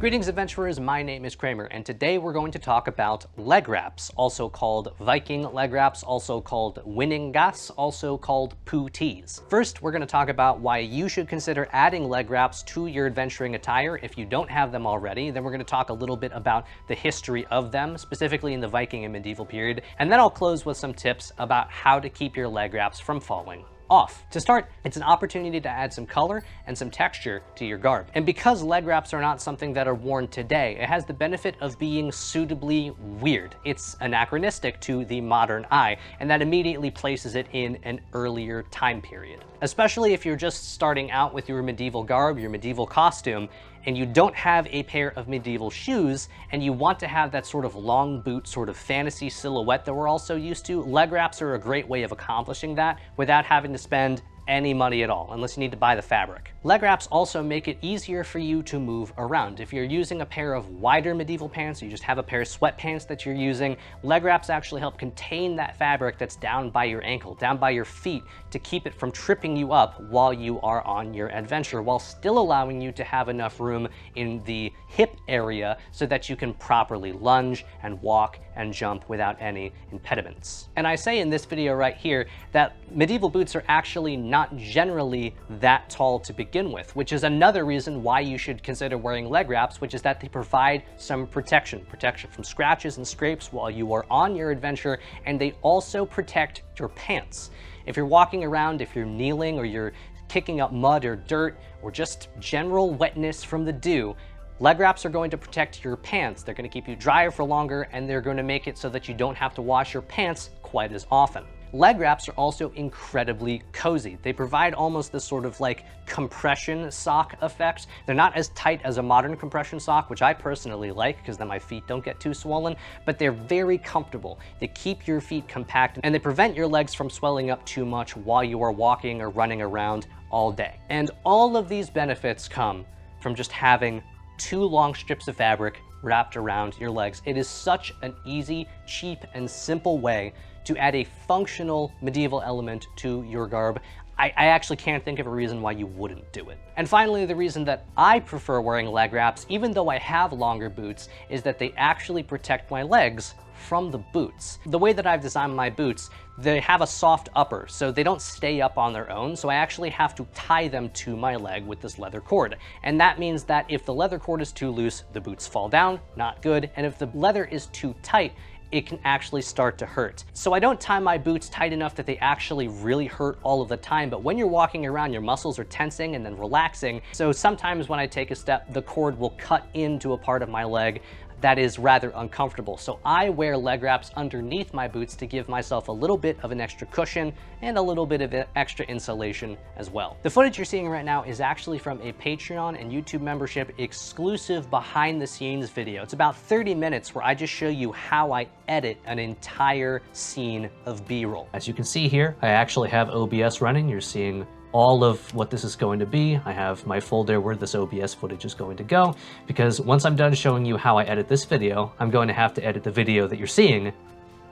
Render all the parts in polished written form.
Greetings adventurers, my name is Kramer, and today we're going to talk about leg wraps, also called Viking leg wraps, also called Winingas, also called puttees. First, we're going to talk about why you should consider adding leg wraps to your adventuring attire if you don't have them already. Then we're going to talk a little bit about the history of them, specifically in the Viking and medieval period, and then I'll close with some tips about how to keep your leg wraps from falling off. To start, it's an opportunity to add some color and some texture to your garb. And because leg wraps are not something that are worn today, it has the benefit of being suitably weird. It's anachronistic to the modern eye, and that immediately places it in an earlier time period. Especially if you're just starting out with your medieval garb, your medieval costume, and you don't have a pair of medieval shoes, and you want to have that sort of long boot, sort of fantasy silhouette that we're also used to, leg wraps are a great way of accomplishing that without having to spend any money at all, unless you need to buy the fabric. Leg wraps also make it easier for you to move around. If you're using a pair of wider medieval pants, or you just have a pair of sweatpants that you're using, leg wraps actually help contain that fabric that's down by your ankle, down by your feet, to keep it from tripping you up while you are on your adventure, while still allowing you to have enough room in the hip area so that you can properly lunge and walk and jump without any impediments. And I say in this video right here that medieval boots are actually not generally that tall to begin with, which is another reason why you should consider wearing leg wraps, which is that they provide some protection from scratches and scrapes while you are on your adventure, and they also protect your pants. If you're walking around, if you're kneeling, or you're kicking up mud or dirt, or just general wetness from the dew, leg wraps are going to protect your pants. They're going to keep you drier for longer, and they're going to make it so that you don't have to wash your pants quite as often. Leg wraps are also incredibly cozy. They provide almost this sort of like compression sock effect. They're not as tight as a modern compression sock, which I personally like because then my feet don't get too swollen, but they're very comfortable. They keep your feet compact, and they prevent your legs from swelling up too much while you are walking or running around all day. And all of these benefits come from just having two long strips of fabric wrapped around your legs. It is such an easy, cheap, and simple way to add a functional medieval element to your garb. I actually can't think of a reason why you wouldn't do it. And finally, the reason that I prefer wearing leg wraps, even though I have longer boots, is that they actually protect my legs from the boots. The way that I've designed my boots, they have a soft upper, so they don't stay up on their own, so I actually have to tie them to my leg with this leather cord. And that means that if the leather cord is too loose, the boots fall down, not good, and if the leather is too tight, it can actually start to hurt. So I don't tie my boots tight enough that they actually really hurt all of the time, but when you're walking around, your muscles are tensing and then relaxing. So sometimes when I take a step, the cord will cut into a part of my leg that is rather uncomfortable. So I wear leg wraps underneath my boots to give myself a little bit of an extra cushion and a little bit of extra insulation as well. The footage you're seeing right now is actually from a Patreon and YouTube membership exclusive behind the scenes video. It's about 30 minutes where I just show you how I edit an entire scene of B-roll. As you can see here, I actually have OBS running. You're seeing all of what this is going to be. I have my folder where this OBS footage is going to go, because once I'm done showing you how I edit this video, I'm going to have to edit the video that you're seeing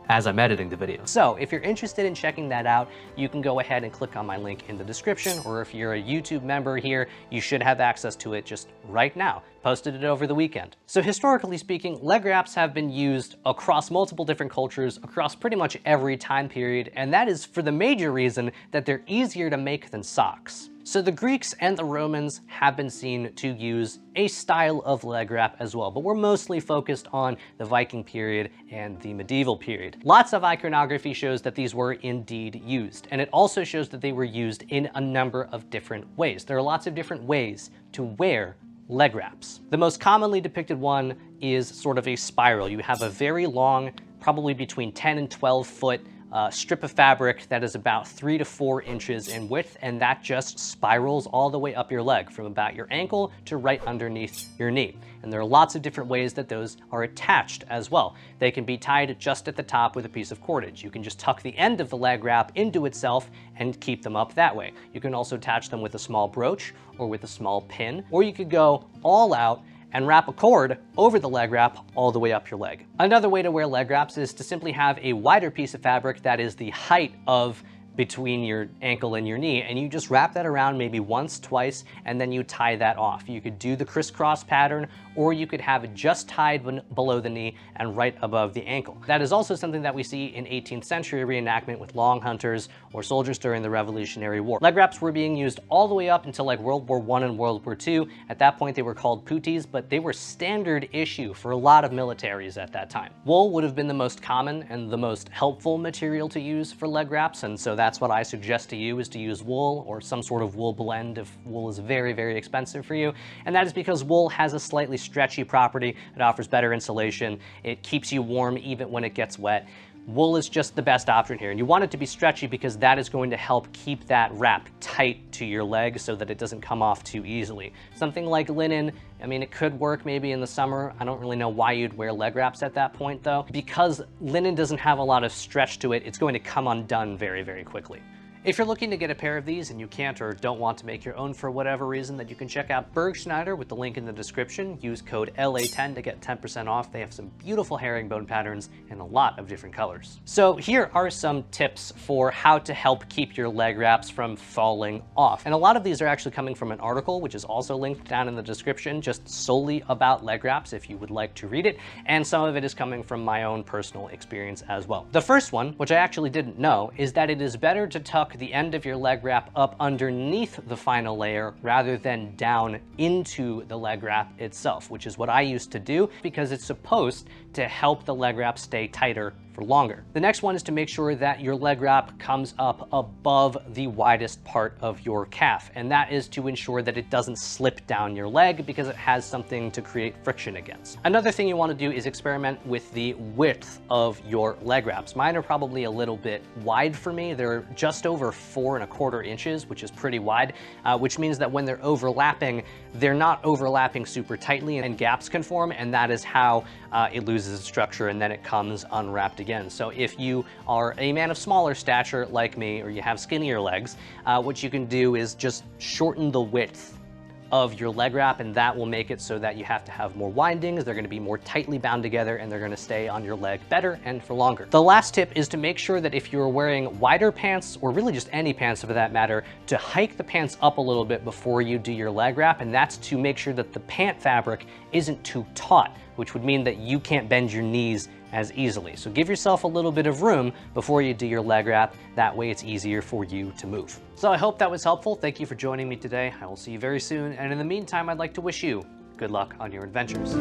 as I'm editing the video. So if you're interested in checking that out, you can go ahead and click on my link in the description, or if you're a YouTube member here, you should have access to it just right now. Posted it over the weekend. So historically speaking, leg wraps have been used across multiple different cultures, across pretty much every time period, and that is for the major reason that they're easier to make than socks. So the Greeks and the Romans have been seen to use a style of leg wrap as well, but we're mostly focused on the Viking period and the medieval period. Lots of iconography shows that these were indeed used, and it also shows that they were used in a number of different ways. There are lots of different ways to wear leg wraps. The most commonly depicted one is sort of a spiral. You have a very long, probably between 10 and 12 foot strip of fabric that is about 3 to 4 inches in width, and that just spirals all the way up your leg from about your ankle to right underneath your knee. And there are lots of different ways that those are attached as well. They can be tied just at the top with a piece of cordage. You can just tuck the end of the leg wrap into itself and keep them up that way. You can also attach them with a small brooch or with a small pin, or you could go all out and wrap a cord over the leg wrap all the way up your leg. Another way to wear leg wraps is to simply have a wider piece of fabric that is the height of between your ankle and your knee, and you just wrap that around maybe once, twice, and then you tie that off. You could do the crisscross pattern, or you could have it just tied below the knee and right above the ankle. That is also something that we see in 18th century reenactment with long hunters or soldiers during the Revolutionary War. Leg wraps were being used all the way up until like World War I and World War II. At that point, they were called puttees, but they were standard issue for a lot of militaries at that time. Wool would have been the most common and the most helpful material to use for leg wraps, and so that's what I suggest to you, is to use wool or some sort of wool blend if wool is very, very expensive for you. And that is because wool has a slightly stretchy property. It offers better insulation. It keeps you warm even when it gets wet. Wool is just the best option here. And you want it to be stretchy because that is going to help keep that wrap tight to your leg so that it doesn't come off too easily. Something like linen, I mean, it could work maybe in the summer. I don't really know why you'd wear leg wraps at that point though. Because linen doesn't have a lot of stretch to it, it's going to come undone very, very quickly. If you're looking to get a pair of these and you can't or don't want to make your own for whatever reason, then you can check out Bergschneider with the link in the description. Use code LA10 to get 10% off. They have some beautiful herringbone patterns in a lot of different colors. So here are some tips for how to help keep your leg wraps from falling off. And a lot of these are actually coming from an article, which is also linked down in the description, just solely about leg wraps if you would like to read it. And some of it is coming from my own personal experience as well. The first one, which I actually didn't know, is that it is better to tuck the end of your leg wrap up underneath the final layer rather than down into the leg wrap itself, which is what I used to do because it's supposed to help the leg wrap stay tighter for longer. The next one is to make sure that your leg wrap comes up above the widest part of your calf, and that is to ensure that it doesn't slip down your leg because it has something to create friction against. Another thing you want to do is experiment with the width of your leg wraps. Mine are probably a little bit wide for me. They're just over 4¼ inches, which is pretty wide, which means that when they're overlapping, they're not overlapping super tightly and gaps can form, and that is how it loses its structure and then it comes unwrapped again. So if you are a man of smaller stature like me, or you have skinnier legs, what you can do is just shorten the width of your leg wrap, and that will make it so that you have to have more windings. They're going to be more tightly bound together and they're going to stay on your leg better and for longer. The last tip is to make sure that if you're wearing wider pants, or really just any pants for that matter, to hike the pants up a little bit before you do your leg wrap, and that's to make sure that the pant fabric isn't too taut, which would mean that you can't bend your knees as easily. So give yourself a little bit of room before you do your leg wrap. That way it's easier for you to move. So I hope that was helpful. Thank you for joining me today. I will see you very soon. And in the meantime, I'd like to wish you good luck on your adventures.